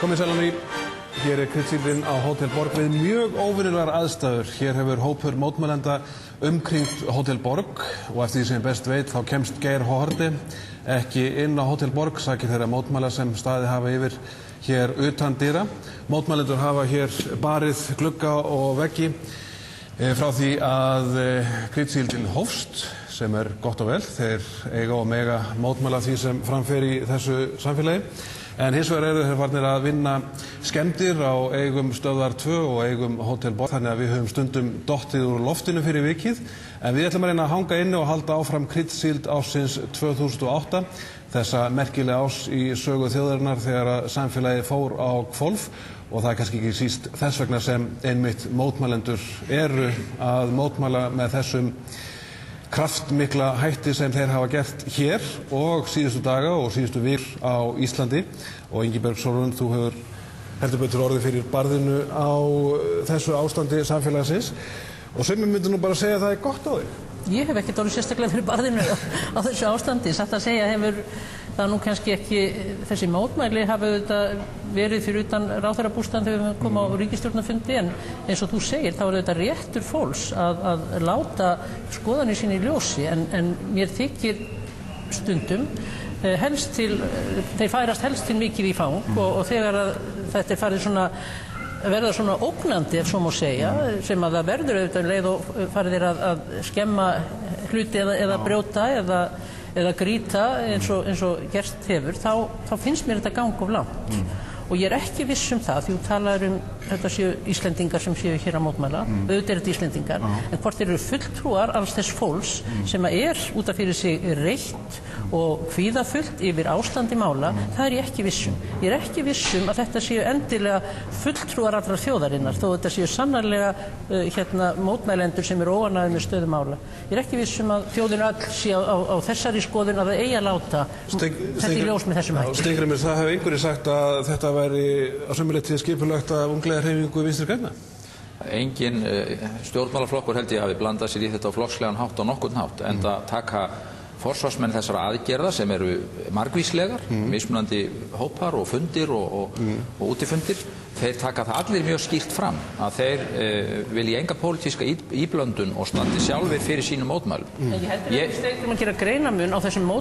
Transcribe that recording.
Komið sæl á ný. Hér kryddsíldin á Hótel Borg við mjög óvenjulegar aðstæður. Hér hefur hópur mótmælenda umkringt Hótel Borg og eftir því sem best veit þá kemst Geir Haarde ekki inn á Hótel Borg sakir þeirra mótmæla sem staðið hafa yfir hér utan dyra. Mótmælendur hafa hér barið glugga og veggi frá því að kryddsíldin hófst, sem gott og vel. Þeir eiga og mega mótmæla því sem framfer í þessu samfélagi. En hins vegar eru þeir farnir að vinna skemmdir á eigum Stöðvar 2 og eigum Hótel Borg, þannig að við höfum stundum dottið úr loftinu fyrir vikið. En við ætlum að reyna að hanga inni og halda áfram kryddsíld ársins 2008, þessa merkilega árs í sögu þjóðarinnar þegar að samfélagið fór á hvolf. Og það kannski ekki síst þess vegna sem einmitt mótmælendur eru að mótmæla með þessum kraftmikla hætti sem þeir hafa gert hér og síðustu daga og síðustu vikur á Íslandi. Og Ingibjörg Sólrún, þú hefur heldur betur orðið fyrir barðinu á þessu ástandi samfélagsins og sumir myndu nú bara segja að það gott á þig. Ég hef ekkert orðið sérstaklega fyrir barðinu á þessu ástandi. Satt að segja hefur það nú kannski ekki, þessi mótmæli hafa auðvitað verið fyrir utan ráðherrabústaðinn þegar við komum á ríkisstjórnarfundi, en eins og þú segir þá auðvitað réttur fólks að láta skoðanir sín í ljósi, en mér þykir stundum helst til, þeir færast helst til mikið í fang og þegar að þetta farið svona verða svona ógnandi, ef svo má segja, sem að það verður auðvitað leið og farið þeir að skemma hluti eða brjóta eða grýta eins og gerst hefur, þá finnst mér þetta ganga of langt. Og ég ekki viss það, því þú talar þetta séu Íslendingar sem séu hér að mótmæla, auðvitað þetta Íslendingar, en hvort þeir eru fulltrúar alls þess fólks sem út af fyrir sig reitt og kvíðafullt yfir ástandi mála, það ég ekki vissum. Ég ekki vissum að þetta séu endilega fulltrúar allra þjóðarinnar, þó þetta séu sannarlega mótmælendur sem eru óánægðir með stöðu mála. Ég ekki vissum að þjóðin öll sé á þessari skoðun að það eigi að láta þetta í ljós með þessum hætti. Steingrímur, það hefur einhverjir sagt að þetta væri á sömu leyti skipulagt af unglingahreyfingu Vinstri grænna? Engin stjórnmálaflokkur held ég hafi blandað sér í þetta á flokkslegan hátt og nokkurn hátt, enda taka forsvarsmenn þessara aðgerða sem eru margvíslegar, mismunandi hópar og fundir og útifundir, þeir taka það allir mjög skýrt fram að þeir vilja enga pólitíska íblöndun og standi sjálfir fyrir sínum mótmælum. Ég heldur að Steingrímur gera greinarmun á þessum